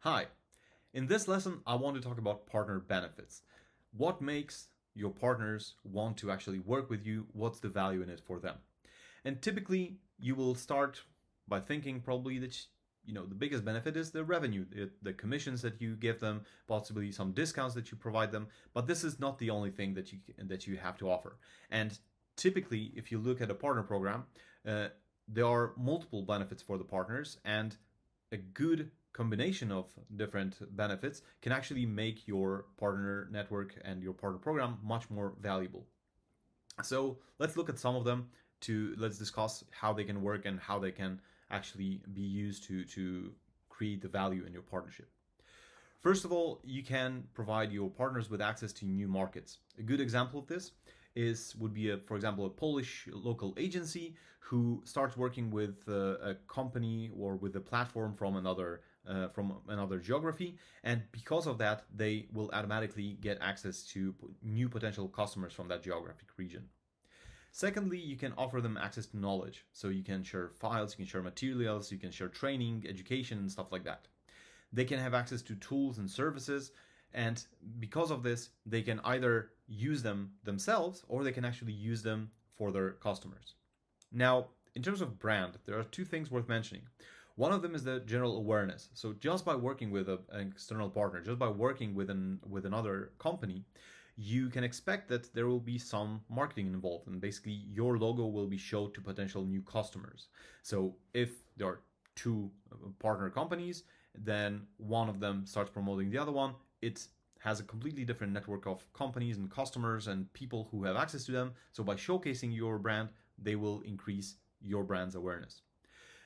Hi, in this lesson I want to talk about partner benefits. What makes your partners want to actually work with you? What's the value in it for them? And typically you will start by thinking probably that the biggest benefit is the revenue, the commissions that you give them, possibly some discounts that you provide them, but this is not the only thing that you have to offer. And typically if you look at a partner program, uh, there are multiple benefits for the partners, and a good combination of different benefits can actually make your partner network and your partner program much more valuable. So let's look at some of them. Let's discuss how they can work and how they can actually be used to create the value in your partnership. First of all, you can provide your partners with access to new markets. A good example of this would be, for example, a Polish local agency who starts working with a company or with a platform from another geography, and because of that, they will automatically get access to new potential customers from that geographic region. Secondly, you can offer them access to knowledge, so you can share files, you can share materials, you can share training, education, and stuff like that. They can have access to tools and services, and because of this, they can either use them themselves or they can actually use them for their customers. Now, in terms of brand, there are two things worth mentioning. One of them is the general awareness. So just by working with an external partner, just by working with another company, you can expect that there will be some marketing involved, and basically your logo will be shown to potential new customers. So if there are two partner companies, then one of them starts promoting the other one. It has a completely different network of companies and customers and people who have access to them. So by showcasing your brand, they will increase your brand's awareness.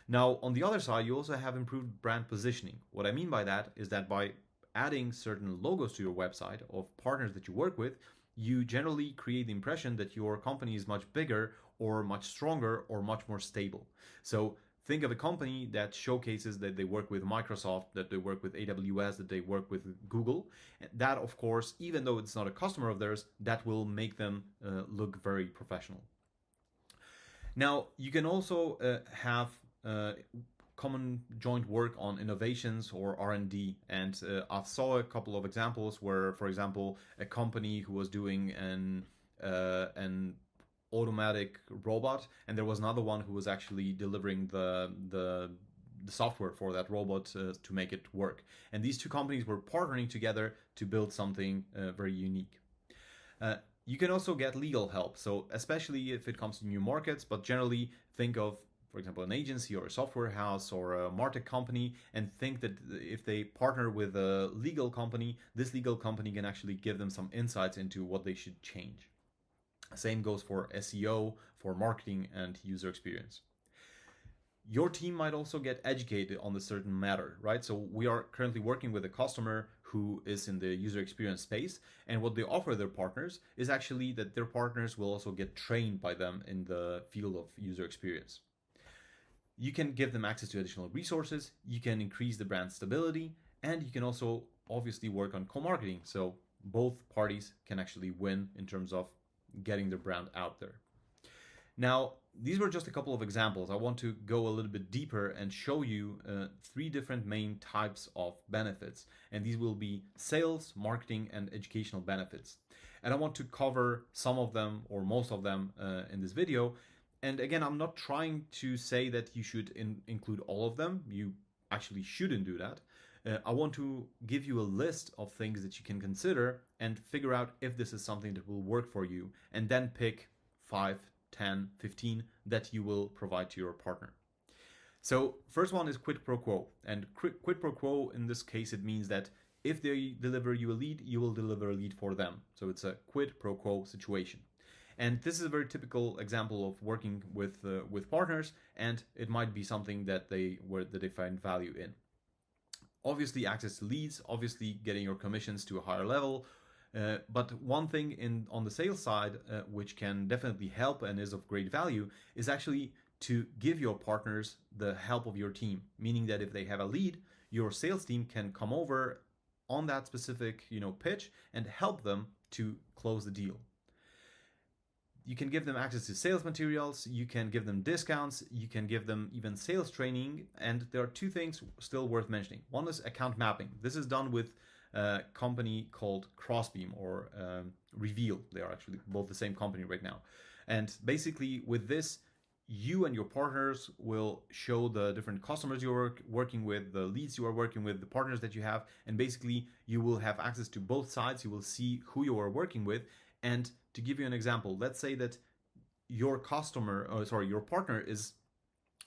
Now, on the other side, you also have improved brand positioning. What I mean by that is that by adding certain logos to your website of partners that you work with, you generally create the impression that your company is much bigger or much stronger or much more stable. So think of a company that showcases that they work with Microsoft, that they work with AWS, that they work with Google. That, of course, even though it's not a customer of theirs, that will make them look very professional. Now, you can also have common joint work on innovations or R&D. And I saw a couple of examples where, for example, a company who was doing an automatic robot, and there was another one who was actually delivering the software for that robot to make it work. And these two companies were partnering together to build something very unique. Uh, you can also get legal help, so especially if it comes to new markets, but generally think of, for example, an agency or a software house or a martech company, and think that if they partner with a legal company, this legal company can actually give them some insights into what they should change. Same goes for SEO, for marketing and user experience. Your team might also get educated on a certain matter, right? So we are currently working with a customer who is in the user experience space, and what they offer their partners is actually that their partners will also get trained by them in the field of user experience. You can give them access to additional resources, you can increase the brand stability, and you can also obviously work on co-marketing, so both parties can actually win in terms of getting their brand out there. Now, these were just a couple of examples. I want to go a little bit deeper and show you three different main types of benefits. And these will be sales, marketing, and educational benefits. And I want to cover some of them or most of them in this video. And again, I'm not trying to say that you should include all of them. You actually shouldn't do that. I want to give you a list of things that you can consider and figure out if this is something that will work for you, and then pick 5, 10, 15 that you will provide to your partner. So first one is quid pro quo. And quid pro quo, in this case, it means that if they deliver you a lead, you will deliver a lead for them. So it's a quid pro quo situation. And this is a very typical example of working with partners, and it might be something that they find value in. Obviously, access to leads, obviously getting your commissions to a higher level. But one thing on the sales side, which can definitely help and is of great value, is actually to give your partners the help of your team. Meaning that if they have a lead, your sales team can come over on that specific pitch and help them to close the deal. You can give them access to sales materials, you can give them discounts, you can give them even sales training. And there are two things still worth mentioning. One is account mapping. This is done with a company called Crossbeam or Reveal. They are actually both the same company right now. And basically, with this, you and your partners will show the different customers you're working with, the leads you are working with, the partners that you have, and basically you will have access to both sides. You will see who you are working with. And to give you an example, let's say that your partner is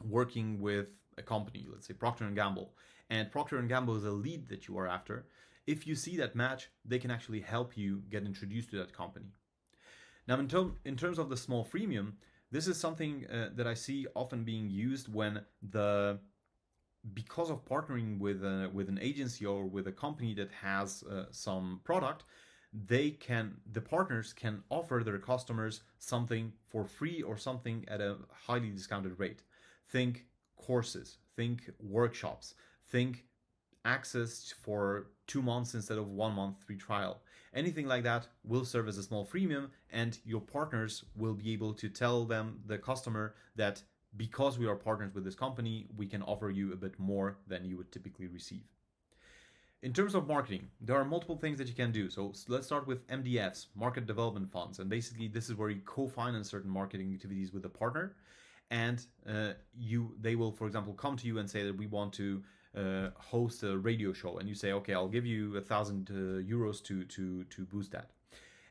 working with a company, let's say Procter and Gamble, and Procter and Gamble is a lead that you are after. If you see that match, they can actually help you get introduced to that company. Now, in terms of the small freemium, this is something that I see often being used when because of partnering with an agency or with a company that has some product, the partners can offer their customers something for free or something at a highly discounted rate. Think courses, think workshops, think access for 2 months instead of 1 month free trial. Anything like that will serve as a small freemium, and your partners will be able to tell the customer that because we are partners with this company, we can offer you a bit more than you would typically receive. In terms of marketing, there are multiple things that you can do. So let's start with MDFs, market development funds. And basically, this is where you co-finance certain marketing activities with a partner. And they will, for example, come to you and say that we want to host a radio show. And you say, okay, I'll give you 1,000 euros to boost that.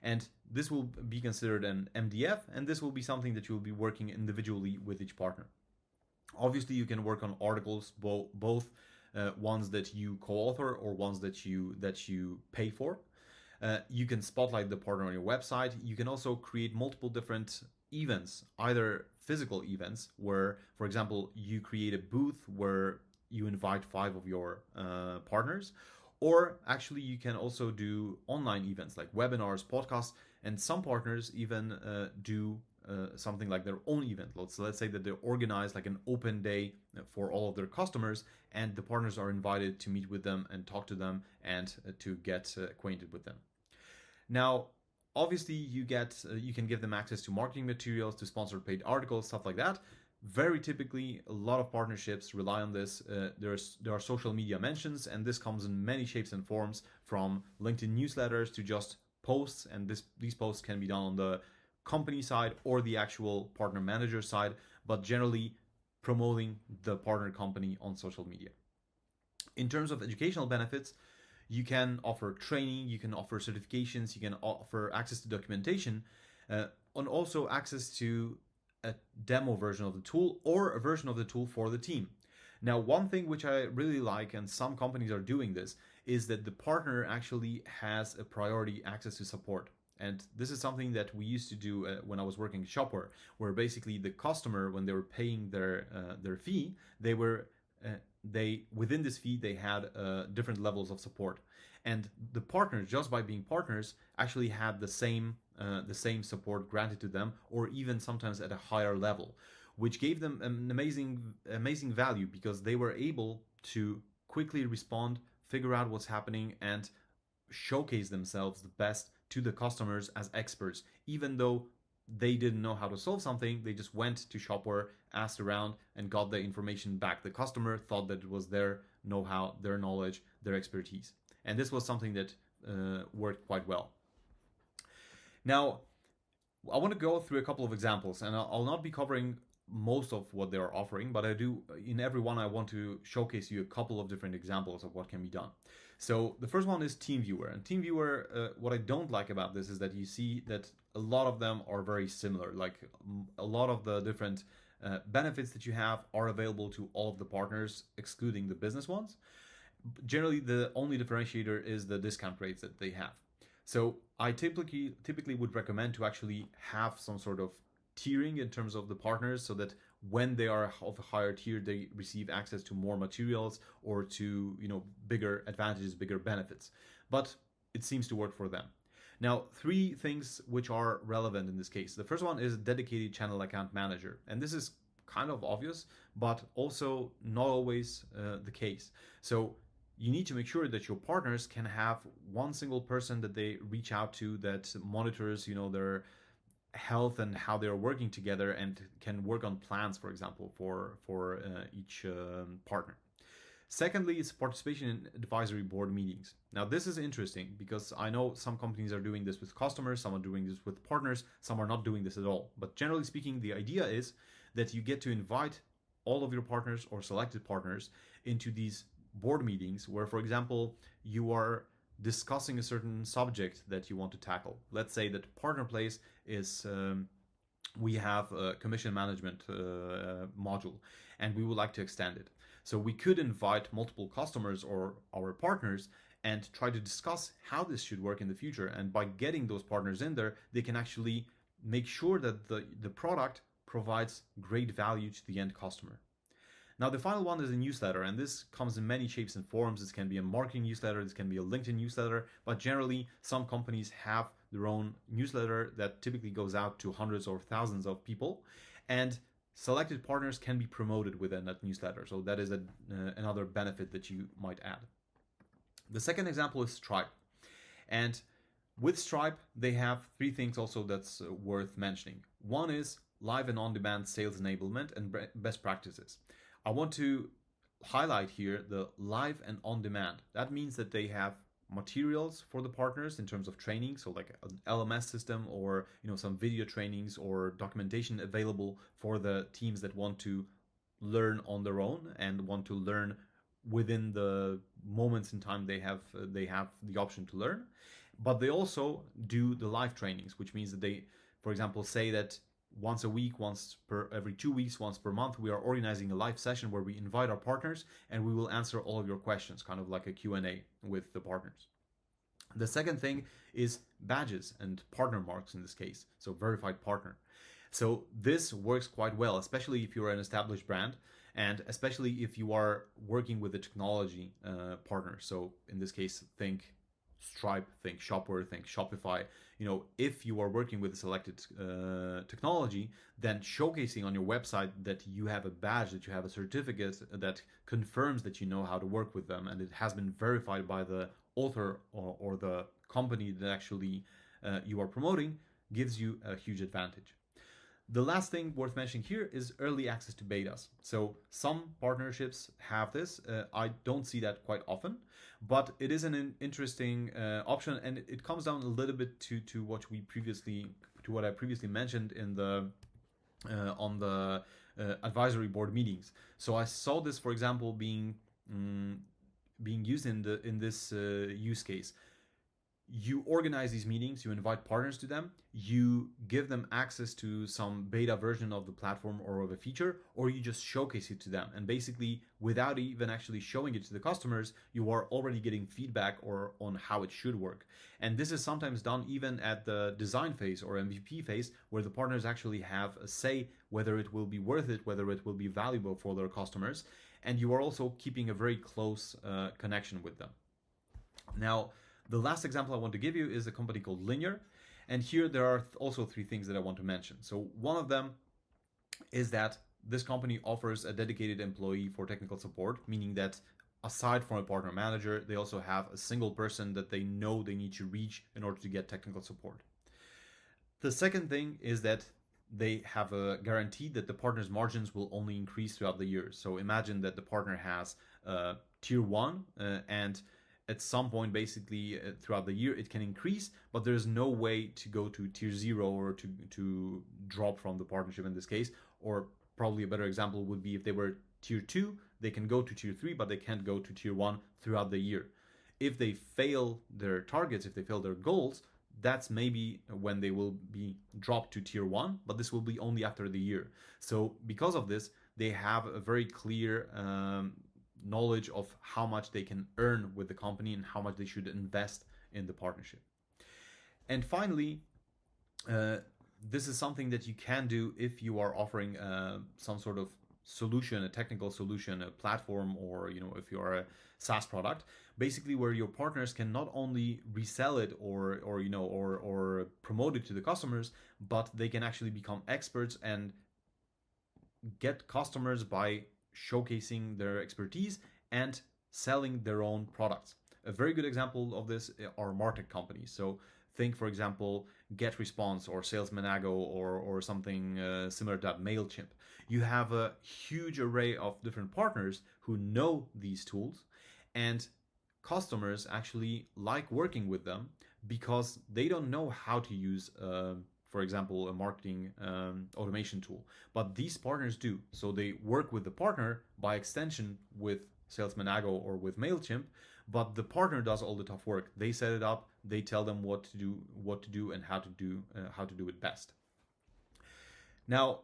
And this will be considered an MDF, and this will be something that you will be working individually with each partner. Obviously, you can work on articles, both ones that you co-author or ones that you pay for. You can spotlight the partner on your website. You can also create multiple different events, either physical events where, for example, you create a booth where you invite 5 of your partners, or actually you can also do online events like webinars, podcasts, and some partners even do something like their own event. Let's say that they organize like an open day for all of their customers, and the partners are invited to meet with them and talk to them and to get acquainted with them. Now, obviously, you can give them access to marketing materials, to sponsored paid articles, stuff like that. Very typically, a lot of partnerships rely on this. There are social media mentions, and this comes in many shapes and forms, from LinkedIn newsletters to just posts. And these posts can be done on the company side or the actual partner manager side, but generally promoting the partner company on social media. In terms of educational benefits, you can offer training, you can offer certifications, you can offer access to documentation, and also access to a demo version of the tool or a version of the tool for the team. Now, one thing which I really like, and some companies are doing this, is that the partner actually has a priority access to support. And this is something that we used to do when I was working at Shopware, where basically the customer, when they were paying their fee, within this fee they had different levels of support, and the partners, just by being partners, actually had the same support granted to them, or even sometimes at a higher level, which gave them an amazing value, because they were able to quickly respond, figure out what's happening, and showcase themselves the best to the customers as experts. Even though they didn't know how to solve something, they just went to Shopware, asked around, and got the information back. The customer thought that it was their know-how, their knowledge, their expertise. And this was something that worked quite well. Now, I want to go through a couple of examples, and I'll not be covering most of what they are offering, but in every one, I want to showcase you a couple of different examples of what can be done. So the first one is TeamViewer. And TeamViewer, what I don't like about this is that you see that a lot of them are very similar. Like a lot of the different benefits that you have are available to all of the partners, excluding the business ones. Generally, the only differentiator is the discount rates that they have. So I typically would recommend to actually have some sort of tiering in terms of the partners, so that when they are of a higher tier, they receive access to more materials or to bigger advantages, bigger benefits. But it seems to work for them. Now, 3 things which are relevant in this case. The first one is dedicated channel account manager, and this is kind of obvious, but also not always the case. So you need to make sure that your partners can have one single person that they reach out to that monitors, health and how they're working together, and can work on plans, for example, for each partner. Secondly, is participation in advisory board meetings. Now, this is interesting because I know some companies are doing this with customers, some are doing this with partners, some are not doing this at all. But generally speaking, the idea is that you get to invite all of your partners or selected partners into these board meetings where, for example, you are discussing a certain subject that you want to tackle. Let's say that Partnerplace is we have a commission management module and we would like to extend it. So we could invite multiple customers or our partners and try to discuss how this should work in the future. And by getting those partners in there, they can actually make sure that the product provides great value to the end customer. Now, the final one is a newsletter, and this comes in many shapes and forms. This can be a marketing newsletter, this can be a LinkedIn newsletter, but generally, some companies have their own newsletter that typically goes out to hundreds or thousands of people, and selected partners can be promoted within that newsletter. So that is another benefit that you might add. The second example is Stripe. And with Stripe, they have three things also that's worth mentioning. One is live and on-demand sales enablement and best practices. I want to highlight here the live and on-demand. That means that they have materials for the partners in terms of training, so like an LMS system or some video trainings or documentation available for the teams that want to learn on their own and want to learn within the moments in time they have the option to learn. But they also do the live trainings, which means that they, for example, say that once a week, once per every 2 weeks, once per month, we are organizing a live session where we invite our partners and we will answer all of your questions, kind of like a Q&A with the partners. The second thing is badges and partner marks in this case, so verified partner. So this works quite well, especially if you're an established brand and especially if you are working with a technology partner. So in this case, think Stripe, think Shopware, think Shopify. If you are working with a selected technology, then showcasing on your website that you have a badge, that you have a certificate that confirms that you know how to work with them and it has been verified by the author or the company that actually you are promoting, gives you a huge advantage. The last thing worth mentioning here is early access to betas. So some partnerships have this. I don't see that quite often, but it is an interesting option, and it comes down a little bit to what I previously mentioned in the on the advisory board meetings. So I saw this, for example, being used in this use case. You organize these meetings, you invite partners to them, you give them access to some beta version of the platform or of a feature, or you just showcase it to them. And basically, without even actually showing it to the customers, you are already getting feedback or on how it should work. And this is sometimes done even at the design phase or MVP phase, where the partners actually have a say whether it will be worth it, whether it will be valuable for their customers. And you are also keeping a very close connection with them. Now, the last example I want to give you is a company called Linear. And here there are also three things that I want to mention. So one of them is that this company offers a dedicated employee for technical support, meaning that aside from a partner manager, they also have a single person that they know they need to reach in order to get technical support. The second thing is that they have a guarantee that the partner's margins will only increase throughout the year. So imagine that the partner has tier 1 and at some point, basically, throughout the year, it can increase, but there's no way to go to tier 0 or to drop from the partnership in this case. Or probably a better example would be if they were tier 2, they can go to tier 3, but they can't go to tier 1 throughout the year. If they fail their targets, if they fail their goals, that's maybe when they will be dropped to tier 1, but this will be only after the year. So because of this, they have a very clear knowledge of how much they can earn with the company and how much they should invest in the partnership. And finally, this is something that you can do if you are offering some sort of solution, a technical solution, a platform, or if you are a SaaS product, basically where your partners can not only resell it or promote it to the customers, but they can actually become experts and get customers by showcasing their expertise and selling their own products. A very good example of this are MarTech companies. So Think, for example, GetResponse or SalesManago or something similar to that, MailChimp. You have a huge array of different partners who know these tools, and customers actually like working with them because they don't know how to use, for example, a marketing automation tool. But these partners do. So they work with the partner by extension with SalesManago or with MailChimp, but the partner does all the tough work. They set it up, they tell them what to do and how to do it best. Now,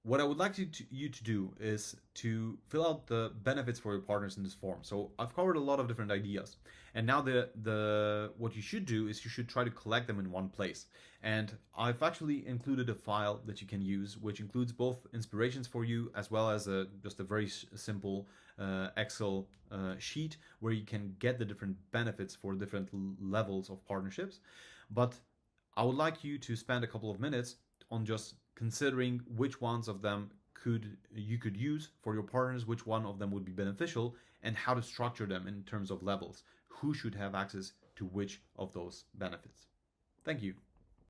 what I would like you to do is to fill out the benefits for your partners in this form. So I've covered a lot of different ideas, and now the what you should do is you should try to collect them in one place. And I've actually included a file that you can use, which includes both inspirations for you as well as just a very simple Excel sheet where you can get the different benefits for different levels of partnerships. But I would like you to spend a couple of minutes on just considering which ones of them you could use for your partners, which one of them would be beneficial, and how to structure them in terms of levels. Who should have access to which of those benefits? Thank you.